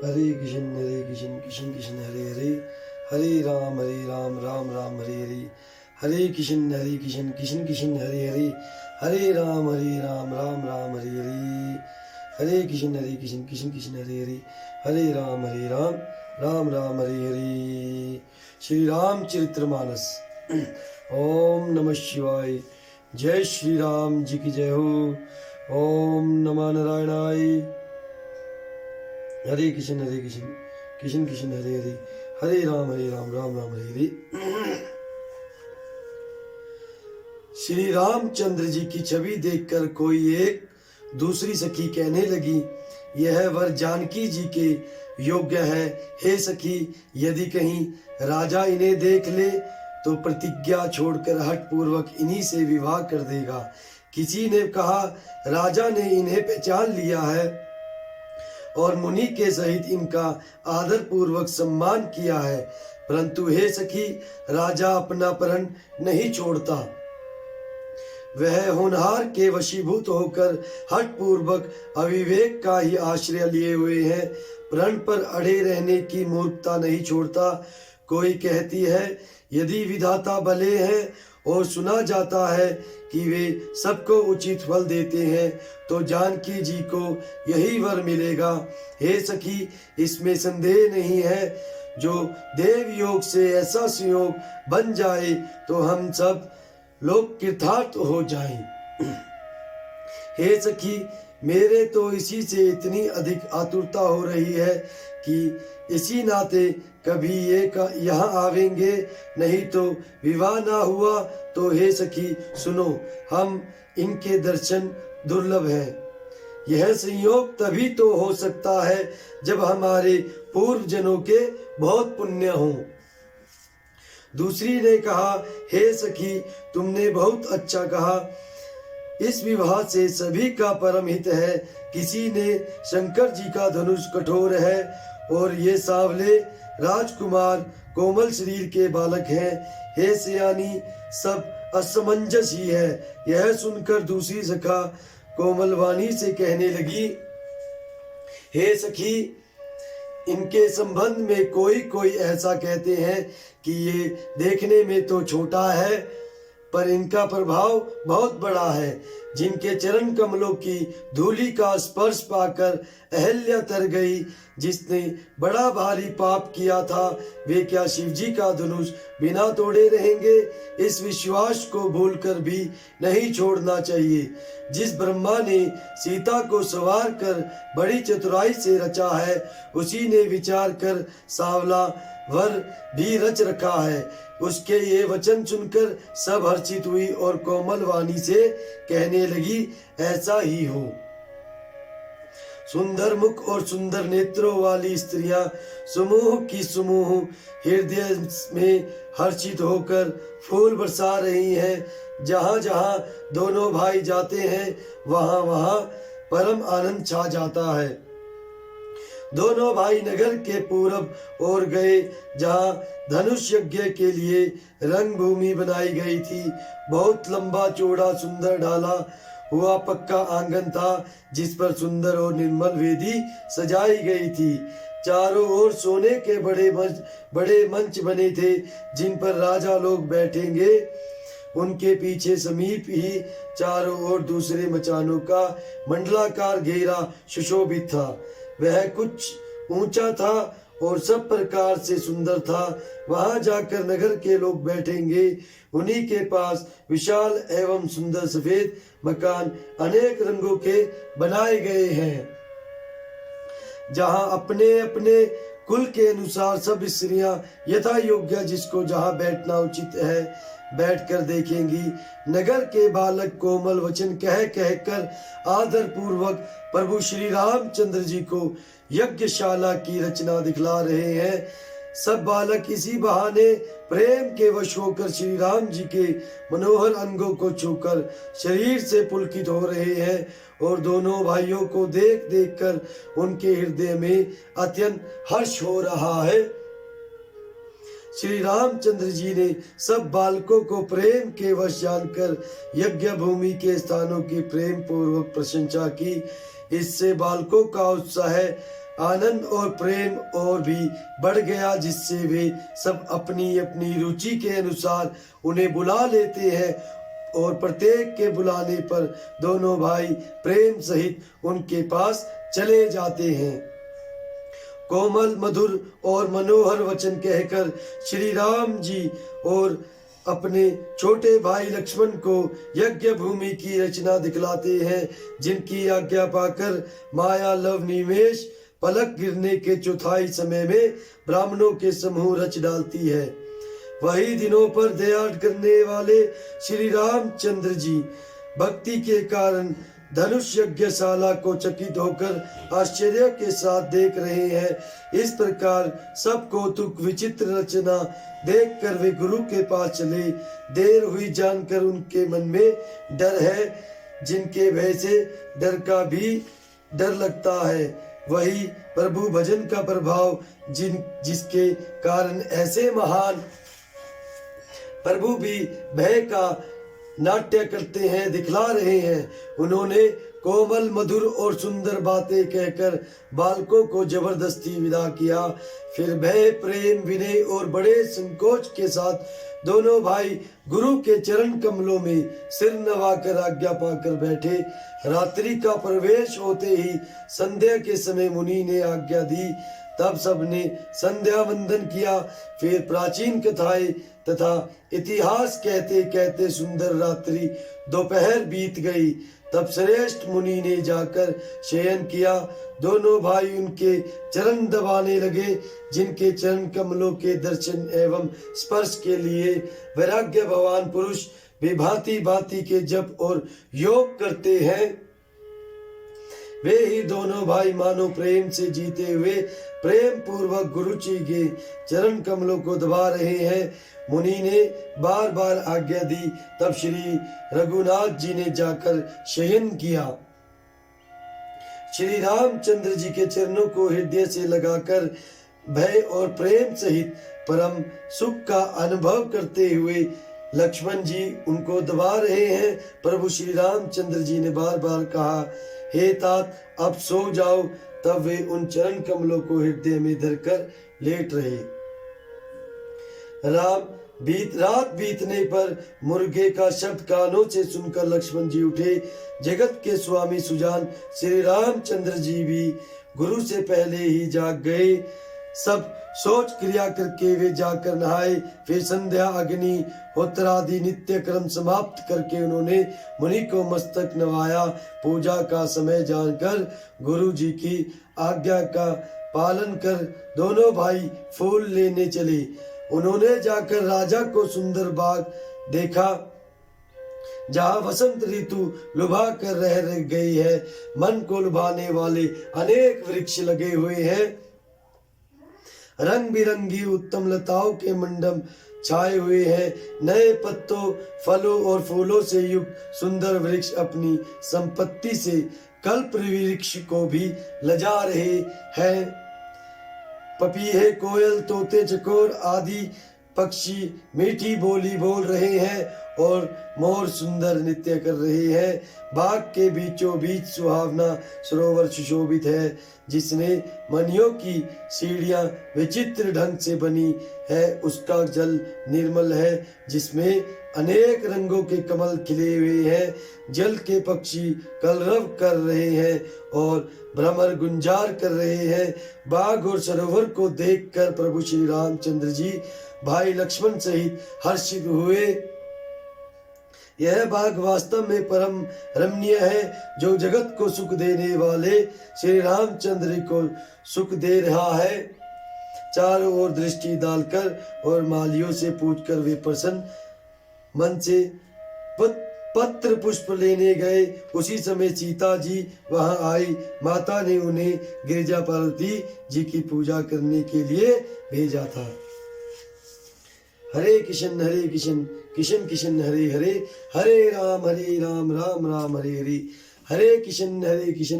हरे कृष्ण कृष्ण कृष्ण हरे हरे, हरे राम राम राम हरे हरे, हरे कृष्ण कृष्ण कृष्ण हरे हरे, हरे राम राम राम हरे हरे, हरे कृष्ण कृष्ण कृष्ण हरे हरे, हरे राम राम राम हरे हरे। श्री राम चरित्रमानस। ओम नमः शिवाय। जय श्री राम जी की जय हो। ओम नमः नारायणाय। हरे कृष्ण कृष्ण कृष्ण हरे हरे, हरे राम राम राम हरे हरे। श्री रामचंद्र जी की छवि देखकर कोई एक दूसरी सखी कहने लगी, यह वर जानकी जी के योग्य है। हे सखी, यदि कहीं राजा इन्हें देख ले तो प्रतिज्ञा छोड़कर हठ पूर्वक इन्हीं से विवाह कर देगा। किसी ने कहा, राजा ने इन्हें पहचान लिया है और मुनि के सहित इनका आदर पूर्वक सम्मान किया है, परंतु हे सखी, राजा अपना प्रण नहीं छोड़ता। वह होनहार के वशीभूत होकर हठ पूर्वक अविवेक का ही आश्रय लिए हुए है, प्रण पर अड़े रहने की मूर्खता नहीं छोड़ता। कोई कहती है, यदि विधाता भले हैं और सुना जाता है कि वे सबको उचित फल देते हैं, तो जानकी जी को यही वर मिलेगा। हे सखी, इसमें संदेह नहीं है। जो देव योग से ऐसा संयोग बन जाए तो हम सब लोग कृतार्थ हो जाएं। हे सखी, मेरे तो इसी से इतनी अधिक आतुरता हो रही है कि इसी नाते कभी ये यहाँ आवेंगे, नहीं तो विवाह ना हुआ तो हे सखी सुनो, हम इनके दर्शन दुर्लभ हैं। यह संयोग तभी तो हो सकता है जब हमारे पूर्व जनों के बहुत पुण्य हों। दूसरी ने कहा, हे सखी, तुमने बहुत अच्छा कहा। इस विवाह से सभी का परम हित है। किसी ने शंकर जी का धनुष कठोर है और ये सांवले राजकुमार कोमल शरीर के बालक हैं। हे सियानी, सब असमंजस ही है। यह सुनकर दूसरी सखा कोमल वाणी से कहने लगी, हे सखी, इनके संबंध में कोई कोई ऐसा कहते हैं कि ये देखने में तो छोटा है, पर इनका प्रभाव बहुत बड़ा है। जिनके चरण कमलों की धूलि का स्पर्श पाकर अहल्या तर गई, जिसने बड़ा भारी पाप किया था, वे क्या शिवजी का धनुष बिना तोड़े रहेंगे? इस विश्वास को भूलकर भी नहीं छोड़ना चाहिए। जिस ब्रह्मा ने सीता को सवार कर बड़ी चतुराई से रचा है, उसी ने विचार कर सांवला वर भी रच रखा है। उसके ये वचन सुनकर सब हर्षित हुई और कोमल वाणी से कहने लगी, ऐसा ही हो। सुंदर मुख और सुंदर नेत्रों वाली स्त्रियां समूह की समूह हृदय में हर्षित होकर फूल बरसा रही हैं। जहां जहां दोनों भाई जाते हैं, वहां वहां परम आनंद छा जाता है। दोनों भाई नगर के पूरब ओर गए, जहां धनुष यज्ञ के लिए रंग भूमि बनाई गई थी। बहुत लंबा चौड़ा सुंदर ढाला हुआ पक्का आंगन था, जिस पर सुंदर और निर्मल वेदी सजाई गई थी। चारों ओर सोने के बड़े मंच बने थे, जिन पर राजा लोग बैठेंगे। उनके पीछे समीप ही चारों ओर दूसरे मचानों का मंडलाकार घेरा सुशोभित था। वह कुछ ऊंचा था और सब प्रकार से सुंदर था। वहां जाकर नगर के लोग बैठेंगे। उन्हीं के पास विशाल एवं सुंदर सफेद मकान अनेक रंगों के बनाए गए हैं, जहां अपने अपने कुल के अनुसार सब स्त्रियां यथा योग्य जिसको जहां बैठना उचित है बैठकर देखेंगी। नगर के बालक कोमल वचन कह कहकर आदर पूर्वक प्रभु श्री रामचंद्र जी को यज्ञशाला की रचना दिखला रहे हैं। सब बालक इसी बहाने प्रेम के वश होकर श्री राम जी के मनोहर अंगों को छूकर शरीर से पुलकित हो रहे हैं और दोनों भाइयों को देख देख कर उनके हृदय में अत्यंत हर्ष हो रहा है। श्री रामचंद्र जी ने सब बालकों को प्रेम के वश जानकर यज्ञ भूमि के स्थानों की प्रेम पूर्वक प्रशंसा की। इससे बालकों का उत्साह, आनंद और प्रेम और भी बढ़ गया, जिससे वे सब अपनी अपनी रुचि के अनुसार उन्हें बुला लेते हैं और प्रत्येक के बुलाने पर दोनों भाई प्रेम सहित उनके पास चले जाते हैं। कोमल, मधुर और मनोहर वचन कहकर श्री राम जी और अपने छोटे भाई लक्ष्मण को यज्ञ भूमि की रचना दिखलाते हैं, जिनकी आज्ञा पाकर माया लव निमेष पलक गिरने के चौथाई समय में ब्राह्मणों के समूह रच डालती है। वही दिनों पर दया करने वाले श्री रामचंद्र जी भक्ति के कारण धनुष यज्ञशाला को चकित होकर आश्चर्य के साथ देख रहे हैं। इस प्रकार सब कौतुक विचित्र रचना देखकर वे गुरु के पास चले। देर हुई जानकर उनके मन में डर है, जिनके भय से डर का भी डर लगता है। वही प्रभु भजन का प्रभाव जिसके कारण ऐसे महान प्रभु भी भय का नाट्य करते हैं, दिखला रहे हैं। उन्होंने कोमल, मधुर और सुंदर बातें कहकर बालकों को जबरदस्ती विदा किया। फिर भय, प्रेम, विनय और बड़े संकोच के साथ दोनों भाई गुरु के चरण कमलों में सिर नवाकर आज्ञा पाकर बैठे। रात्रि का प्रवेश होते ही संध्या के समय मुनि ने आज्ञा दी। तब सबने संध्या वंदन किया। फिर प्राचीन कथाएं तथा इतिहास कहते कहते सुंदर रात्रि दोपहर बीत गई। तब श्रेष्ठ मुनि ने जाकर शयन किया। दोनों भाई उनके चरण दबाने लगे, जिनके चरण कमलों के दर्शन एवं स्पर्श के लिए वैराग्य भगवान पुरुष भी भांति भांति के जप और योग करते हैं। वे ही दोनों भाई मानो प्रेम से जीते हुए प्रेम पूर्वक गुरु जी के चरण कमलों को दबा रहे हैं। मुनि ने बार बार आज्ञा दी। तब श्री रघुनाथ जी ने जाकर शयन किया। श्री रामचंद्र जी के चरणों को हृदय से लगाकर भय और प्रेम सहित परम सुख का अनुभव करते हुए लक्ष्मण जी उनको दबा रहे हैं। प्रभु श्री रामचंद्र जी ने बार बार कहा, हे तात अब सो जाओ। तब वे उन चरण कमलों को हृदय में धरकर लेट रहे। रात बीतने पर मुर्गे का शब्द कानों से सुनकर लक्ष्मण जी उठे। जगत के स्वामी सुजान श्री रामचंद्र जी भी गुरु से पहले ही जाग गए। सब सोच क्रिया करके वे जाकर नहाए। फिर संध्या, अग्नि होत्र आदि नित्य क्रम समाप्त करके उन्होंने मुनि को मस्तक नवाया। पूजा का समय जानकर गुरु जी की आज्ञा का पालन कर दोनों भाई फूल लेने चले। उन्होंने जाकर राजा को सुंदर बाग देखा, जहाँ वसंत ऋतु लुभा कर रह गई है। मन को लुभाने वाले अनेक वृक्ष लगे हुए हैं। रंग बिरंगी उत्तम लताओं के मंडप छाए हुए हैं। नए पत्तों, फलों और फूलों से युक्त सुंदर वृक्ष अपनी संपत्ति से कल्प वृक्ष को भी लजा रहे हैं। पपीहे, कोयल, तोते, चकोर आदि पक्षी मीठी बोली बोल रहे हैं और मोर सुंदर नृत्य कर रहे हैं। बाग के बीचों बीच सुहावना सरोवर सुशोभित है, जिसमें मणियों की सीढ़ियां विचित्र ढंग से बनी है। उसका जल निर्मल है, जिसमें अनेक रंगों के कमल खिले हुए हैं। जल के पक्षी कलरव कर रहे हैं और भ्रमर गुंजार कर रहे हैं। बाग और सरोवर को देखकर प्रभु श्री रामचंद्र जी भाई लक्ष्मण सहित हर्षित हुए। यह बाग वास्तव में परम रमणीय है, जो जगत को सुख देने वाले श्री रामचंद्र को सुख दे रहा है। चारों ओर दृष्टि डालकर और मालियों से पूछकर वे प्रसन्न मन से पत्र पुष्प लेने गए। उसी समय सीता जी वहां आई। माता ने उन्हें गिरिजा पार्वती जी की पूजा करने के लिए भेजा था। हरे कृष्ण कृष्ण कृष्ण हरे हरे, हरे राम राम राम हरे हरे, हरे कृष्ण